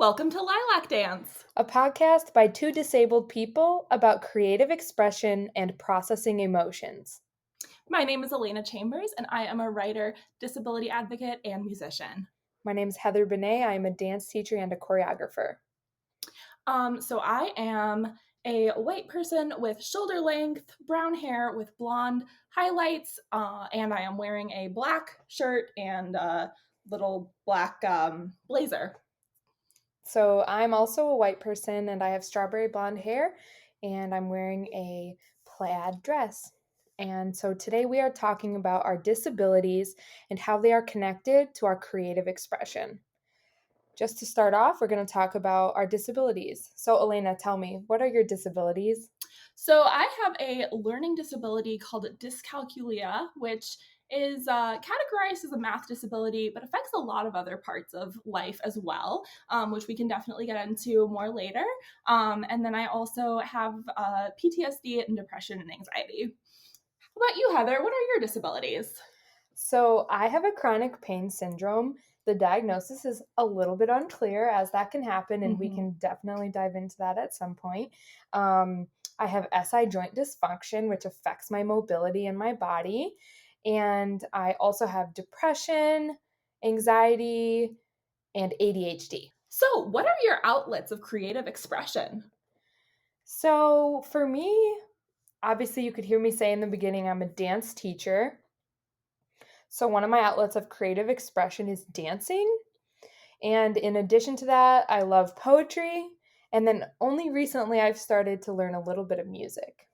Welcome to Lilac Dance. A podcast by two disabled people about creative expression and processing emotions. My name is Elena Chambers, and I am a writer, disability advocate, and musician. My name is Heather Benet. I am a dance teacher and a choreographer. So I am a white person with shoulder length, brown hair with blonde highlights, and I am wearing a black shirt and a little black blazer. So I'm also a white person and I have strawberry blonde hair and I'm wearing a plaid dress. And so today we are talking about our disabilities and how they are connected to our creative expression. Just to start off, we're going to talk about our disabilities. So Elena, tell me, what are your disabilities? So I have a learning disability called dyscalculia, which is categorized as a math disability, but affects a lot of other parts of life as well, which we can definitely get into more later. And then I also have PTSD and depression and anxiety. How about you, Heather? What are your disabilities? So I have a chronic pain syndrome. The diagnosis is a little bit unclear as that can happen, and we can definitely dive into that at some point. I have SI joint dysfunction, which affects my mobility in my body. And I also have depression, anxiety, and ADHD. So, what are your outlets of creative expression? So for me, obviously, you could hear me say in the beginning, I'm a dance teacher. So one of my outlets of creative expression is dancing. And in addition to that, I love poetry. And then only recently I've started to learn a little bit of music.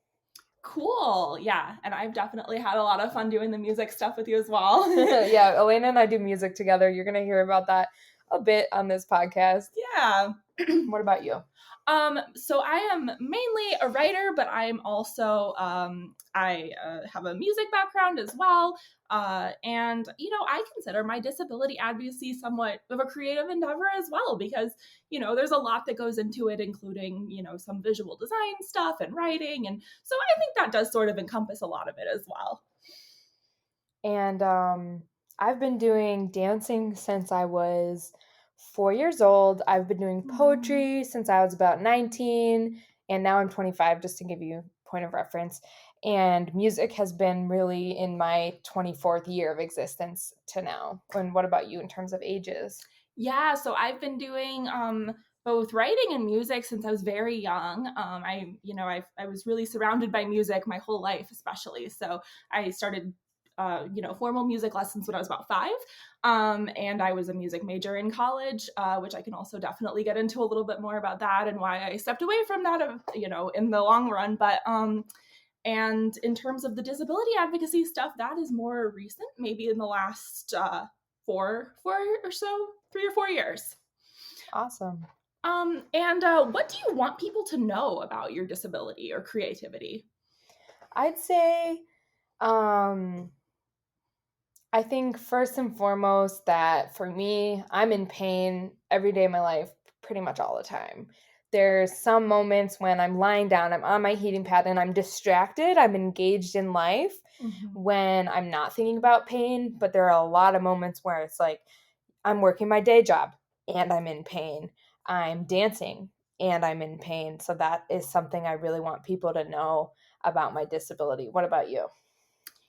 Cool. Yeah. And I've definitely had a lot of fun doing the music stuff with you as well. Yeah, Elena and I do music together. You're going to hear about that a bit on this podcast. Yeah. What about you? So I am mainly a writer, but I'm also I have a music background as well, and I consider my disability advocacy somewhat of a creative endeavor as well because there's a lot that goes into it, including some visual design stuff and writing, and so I think that does sort of encompass a lot of it as well. And I've been doing dancing since I was 4 years old. I've been doing poetry since I was about 19, and now I'm 25, just to give you a point of reference. And music has been really in my 24th year of existence to now. And what about you in terms of ages? Yeah, so I've been doing both writing and music since I was very young. I was really surrounded by music my whole life, especially. So I started formal music lessons when I was about 5. And I was a music major in college, which I can also definitely get into a little bit more about that and why I stepped away from that, in the long run. But and in terms of the disability advocacy stuff, that is more recent, maybe in the last 4 or so, 3 or 4 years. Awesome. And what do you want people to know about your disability or creativity? I'd say I think first and foremost that for me, I'm in pain every day of my life, pretty much all the time. There's some moments when I'm lying down, I'm on my heating pad, and I'm distracted. I'm engaged in life when I'm not thinking about pain. But there are a lot of moments where it's like I'm working my day job and I'm in pain. I'm dancing and I'm in pain. So that is something I really want people to know about my disability. What about you?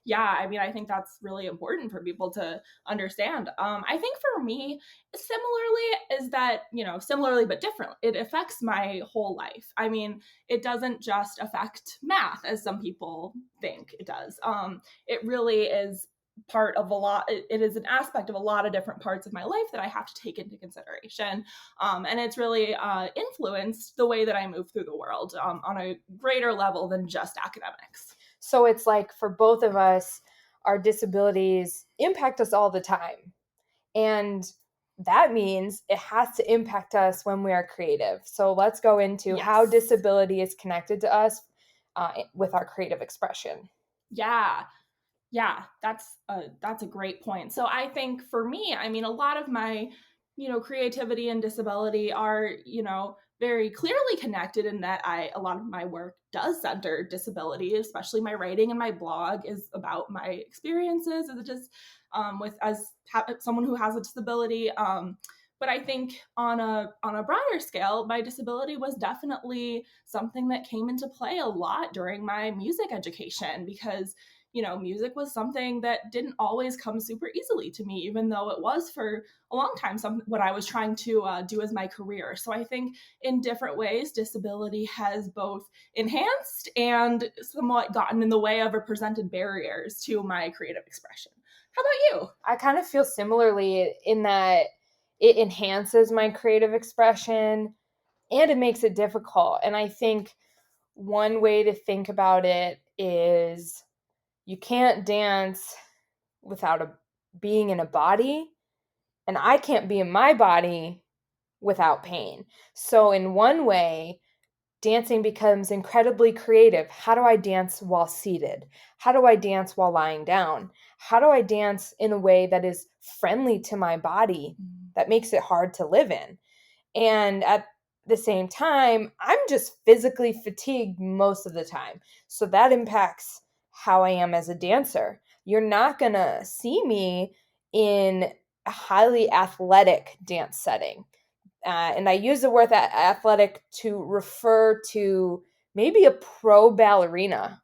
Yeah, I mean, I think that's really important for people to understand. I think for me, similarly but different, it affects my whole life. I mean, it doesn't just affect math as some people think it does. It really is part of a lot, it is an aspect of a lot of different parts of my life that I have to take into consideration. And it's really influenced the way that I move through the world on a greater level than just academics. So it's like for both of us, our disabilities impact us all the time. And that means it has to impact us when we are creative. So let's go into how disability is connected to us with our creative expression. Yeah, that's a great point. So I think for me, I mean, a lot of my, creativity and disability are, very clearly connected in that a lot of my work does center disability, especially my writing and my blog is about my experiences as someone who has a disability. But I think on a broader scale, my disability was definitely something that came into play a lot during my music education, because music was something that didn't always come super easily to me, even though it was for a long time what I was trying to do as my career. So I think in different ways, disability has both enhanced and somewhat gotten in the way of or presented barriers to my creative expression. How about you? I kind of feel similarly in that it enhances my creative expression and it makes it difficult. And I think one way to think about it is you can't dance without being in a body, and I can't be in my body without pain. So in one way, dancing becomes incredibly creative. How do I dance while seated? How do I dance while lying down? How do I dance in a way that is friendly to my body, that makes it hard to live in? And at the same time, I'm just physically fatigued most of the time. So that impacts how I am as a dancer. You're not going to see me in a highly athletic dance setting. And I use the word athletic to refer to maybe a pro ballerina.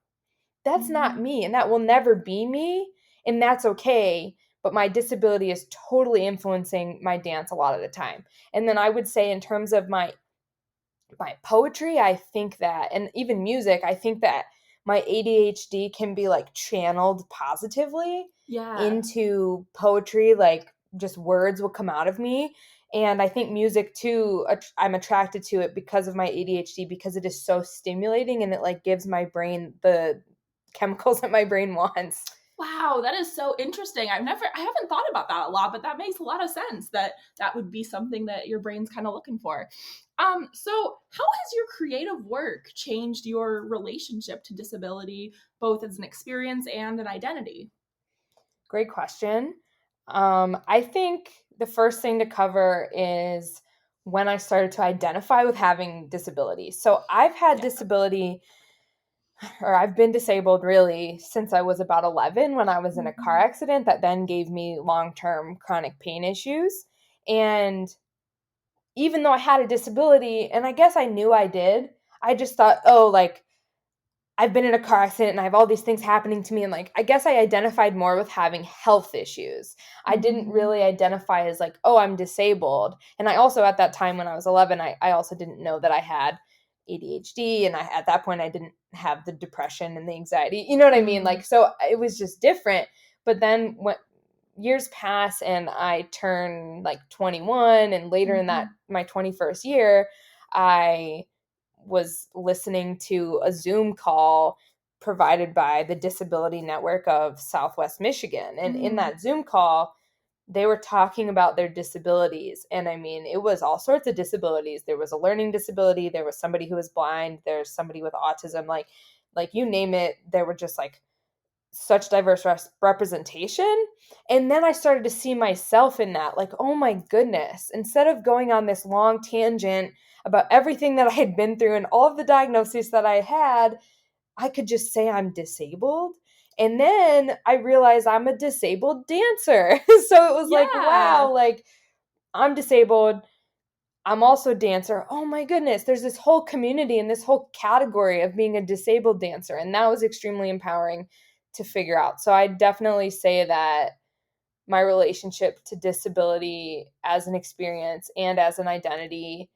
That's not Mm-hmm. me, and that will never be me, and that's okay. But my disability is totally influencing my dance a lot of the time. And then I would say, in terms of my poetry, I think that, and even music, I think that my ADHD can be like channeled positively Yeah. into poetry, like just words will come out of me. And I think music too, I'm attracted to it because of my ADHD, because it is so stimulating and it like gives my brain the chemicals that my brain wants. Wow, that is so interesting. I haven't thought about that a lot, but that makes a lot of sense that that would be something that your brain's kind of looking for. So how has your creative work changed your relationship to disability, both as an experience and an identity? Great question. I think the first thing to cover is when I started to identify with having disability. So I've had Yeah. disability, or I've been disabled really since I was about 11 when I was in a car Mhm. accident that then gave me long term chronic pain issues. And even though I had a disability, and I guess I knew I did, I just thought, oh, like I've been in a car accident and I have all these things happening to me. And like, I guess I identified more with having health issues. I didn't Mhm. really identify as like, oh, I'm disabled. And I also, at that time when I was 11, I also didn't know that I had ADHD. And at that point, I didn't have the depression and the anxiety. You know what I mean? Mm. Like, so it was just different. But then when years pass and I turn like 21, and later in that, Mhm. my 21st year, I was listening to a Zoom call provided by the Disability Network of Southwest Michigan. And in Mm. that Zoom call, they were talking about their disabilities. And I mean, it was all sorts of disabilities. There was a learning disability, there was somebody who was blind, there's somebody with autism, like you name it, there were just like such diverse representation. And then I started to see myself in that, like, oh my goodness, instead of going on this long tangent about everything that I had been through and all of the diagnoses that I had, I could just say I'm disabled. And then I realized I'm a disabled dancer. So it was like, Yeah. wow, like I'm disabled, I'm also a dancer. Oh my goodness, there's this whole community and this whole category of being a disabled dancer. And that was extremely empowering to figure out. So I definitely say that my relationship to disability as an experience and as an identity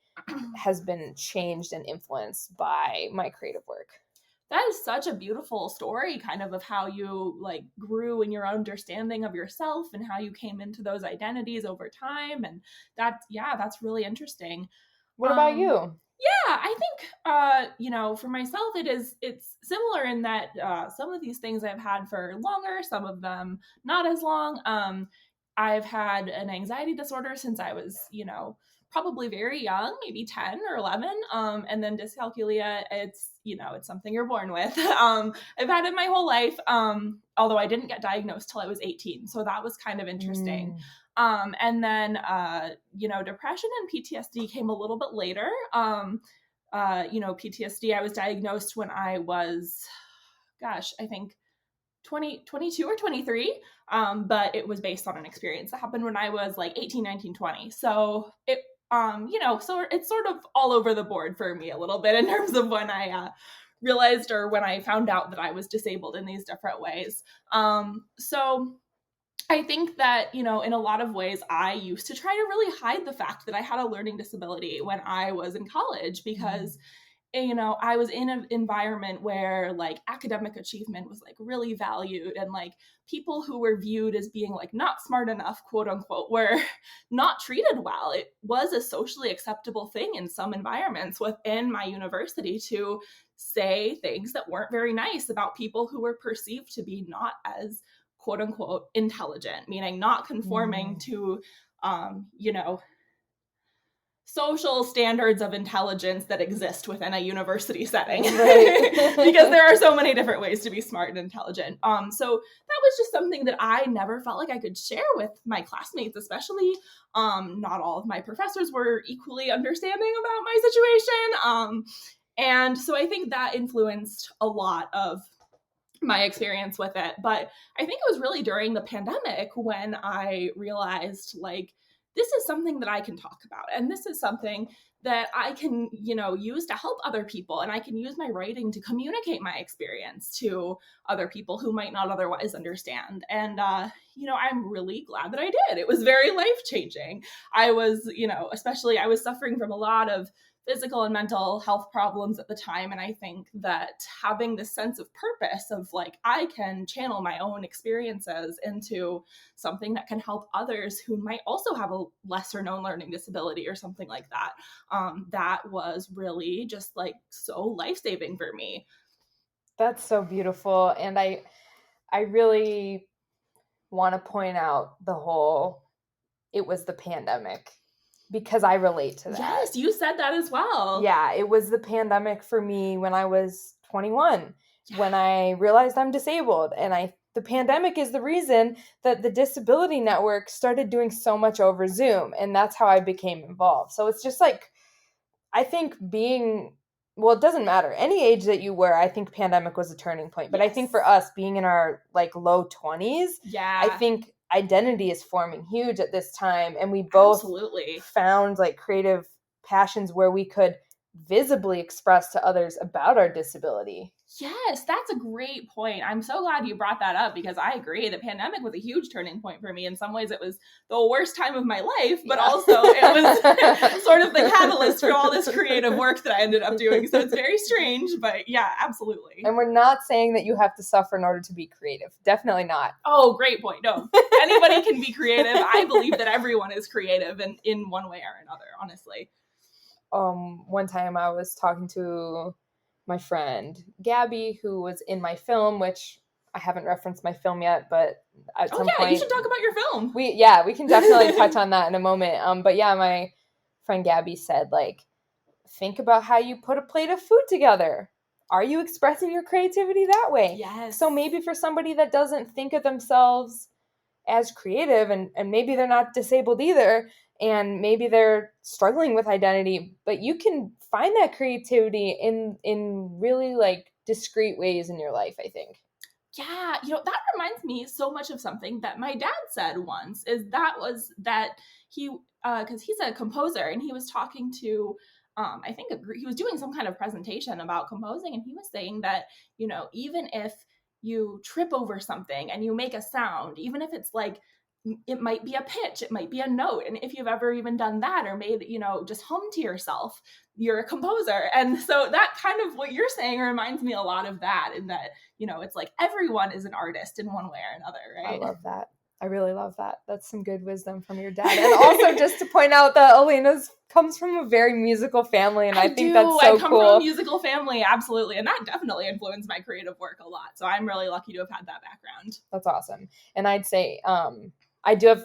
has been changed and influenced by my creative work. That is such a beautiful story, kind of how you like grew in your understanding of yourself and how you came into those identities over time. And that, yeah, that's really interesting. What about um you? yeah, I think for myself it's similar in that some of these things I've had for longer, some of them not as long. I've had an anxiety disorder since I was, probably very young, maybe 10 or 11. And then dyscalculia, it's something you're born with. I've had it my whole life. Although I didn't get diagnosed till I was 18. So that was kind of interesting. Mm. And then, depression and PTSD came a little bit later. PTSD, I was diagnosed when I was, gosh, I think 22 or 23, but it was based on an experience that happened when I was like 18, 19, 20. So it, so it's sort of all over the board for me a little bit in terms of when I realized or when I found out that I was disabled in these different ways. So I think that, in a lot of ways, I used to try to really hide the fact that I had a learning disability when I was in college because I was in an environment where like academic achievement was like really valued, and like people who were viewed as being like not smart enough, quote unquote, were not treated well. It was a socially acceptable thing in some environments within my university to say things that weren't very nice about people who were perceived to be not as quote unquote intelligent, meaning not conforming to social standards of intelligence that exist within a university setting. Right. Because there are so many different ways to be smart and intelligent. So that was just something that I never felt like I could share with my classmates, especially. Not all of my professors were equally understanding about my situation. And so I think that influenced a lot of my experience with it. But I think it was really during the pandemic when I realized like, this is something that I can talk about. And this is something that I can, use to help other people. And I can use my writing to communicate my experience to other people who might not otherwise understand. And, I'm really glad that I did. It was very life changing. I was, especially I was suffering from a lot of physical and mental health problems at the time. And I think that having this sense of purpose of like, I can channel my own experiences into something that can help others who might also have a lesser known learning disability or something like that. That was really just like so life-saving for me. That's so beautiful. And I really want to point out it was the pandemic, because I relate to that. Yes, you said that as well. Yeah, it was the pandemic for me when I was 21, when I realized I'm disabled. And the pandemic is the reason that the Disability Network started doing so much over Zoom. And that's how I became involved. So it's just like, I think it doesn't matter. Any age that you were, I think pandemic was a turning point. But I think for us, being in our like low 20s, I think identity is forming huge at this time. And we both found like creative passions where we could visibly express to others about our disability. Yes, that's a great point. I'm so glad you brought that up because I agree. The pandemic was a huge turning point for me. In some ways, it was the worst time of my life, but also it was sort of the catalyst for all this creative work that I ended up doing. So it's very strange, but yeah, absolutely. And we're not saying that you have to suffer in order to be creative. Definitely not. Oh, great point. No, anybody can be creative. I believe that everyone is creative in one way or another, honestly. One time I was talking to my friend Gabby, who was in my film, which I haven't referenced my film yet, but at some point you should talk about your film. We can definitely touch on that in a moment. But yeah, my friend Gabby said, like, think about how you put a plate of food together. Are you expressing your creativity that way? Yes. So maybe for somebody that doesn't think of themselves as creative, and maybe they're not disabled either, and maybe they're struggling with identity, but you can find that creativity in really like discrete ways in your life, I think. Yeah, that reminds me so much of something that my dad said once, that he, because he's a composer, and he was talking to, I think he was doing some kind of presentation about composing, and he was saying that, even if you trip over something and you make a sound, even if it's like, it might be a pitch, it might be a note. And if you've ever even done that or made, just hum to yourself, you're a composer. And so that kind of what you're saying reminds me a lot of that, in that, it's like everyone is an artist in one way or another, right? I love that. I really love that. That's some good wisdom from your dad. And also just to point out that Elena's comes from a very musical family, and I think that's so cool. I come from a musical family, absolutely. And that definitely influenced my creative work a lot. So I'm really lucky to have had that background. That's awesome. And I'd say I do have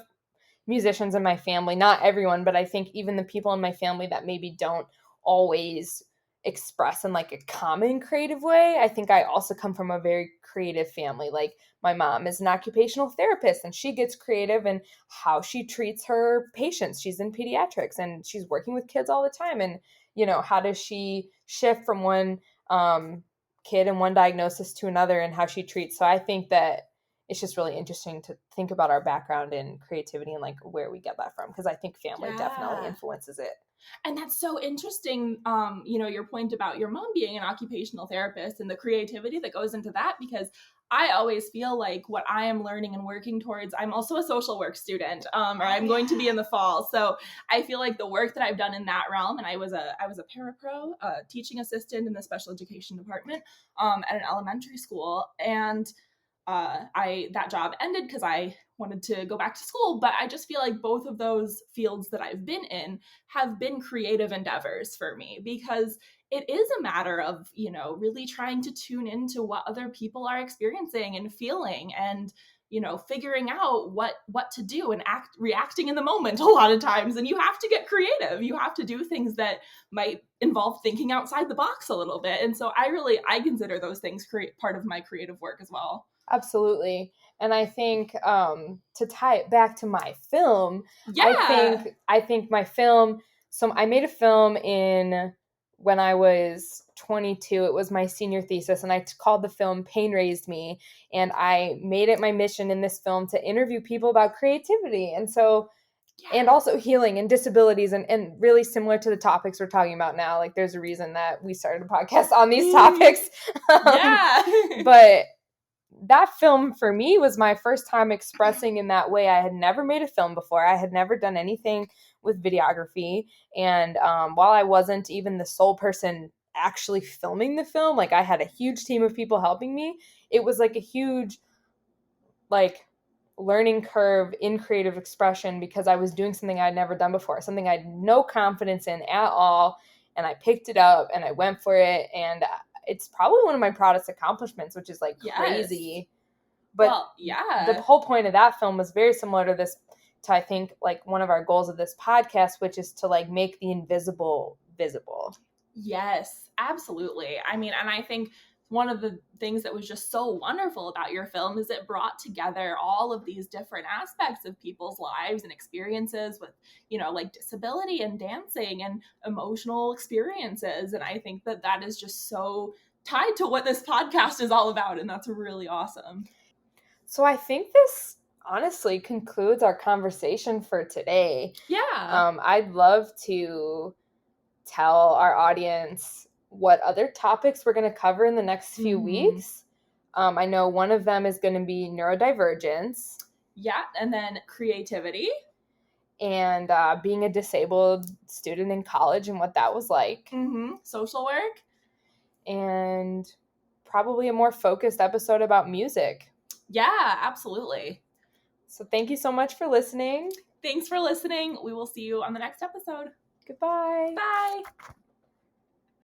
musicians in my family, not everyone, but I think even the people in my family that maybe don't always express in like a common creative way. I think I also come from a very creative family. Like my mom is an occupational therapist, and she gets creative in how she treats her patients. She's in pediatrics and she's working with kids all the time. And, how does she shift from one kid and one diagnosis to another and how she treats. So I think that it's just really interesting to think about our background in creativity and like where we get that from, because I think family definitely Yeah. influences it. And that's so interesting, your point about your mom being an occupational therapist and the creativity that goes into that, because I always feel like what I am learning and working towards, I'm also a social work student, or I'm going to be in the fall. So I feel like the work that I've done in that realm, and I was a parapro, teaching assistant in the special education department at an elementary school, and that job ended because I wanted to go back to school. But I just feel like both of those fields that I've been in have been creative endeavors for me, because it is a matter of, really trying to tune into what other people are experiencing and feeling, and figuring out what to do and reacting in the moment a lot of times. And you have to get creative. You have to do things that might involve thinking outside the box a little bit. And so I consider those things part of my creative work as well. Absolutely. And I think to tie it back to my film, Yeah. I think my film. So I made a film in when I was 22. It was my senior thesis, and I called the film "Pain Raised Me." And I made it my mission in this film to interview people about creativity, and so and also healing and disabilities, and really similar to the topics we're talking about now. Like, there's a reason that we started a podcast on these topics. Yeah. But that film for me was my first time expressing in that way. I had never made a film before. I had never done anything with videography. And while I wasn't even the sole person actually filming the film, like, I had a huge team of people helping me. It was like a huge, like, learning curve in creative expression, because I was doing something I'd never done before, something I had no confidence in at all. And I picked it up and I went for it. And it's probably one of my proudest accomplishments, which is like crazy. But well, yeah. the whole point of that film was very similar to this, to I think like one of our goals of this podcast, which is to like make the invisible visible. Yes, absolutely. I mean, and I think one of the things that was just so wonderful about your film is it brought together all of these different aspects of people's lives and experiences with, like disability and dancing and emotional experiences. And I think that is just so tied to what this podcast is all about. And that's really awesome. So I think this honestly concludes our conversation for today. Yeah. I'd love to tell our audience what other topics we're going to cover in the next few weeks. I know one of them is going to be neurodivergence. Yeah, and then creativity. And being a disabled student in college and what that was like. Social work. And probably a more focused episode about music. Yeah, absolutely. So thank you so much for listening. Thanks for listening. We will see you on the next episode. Goodbye. Bye.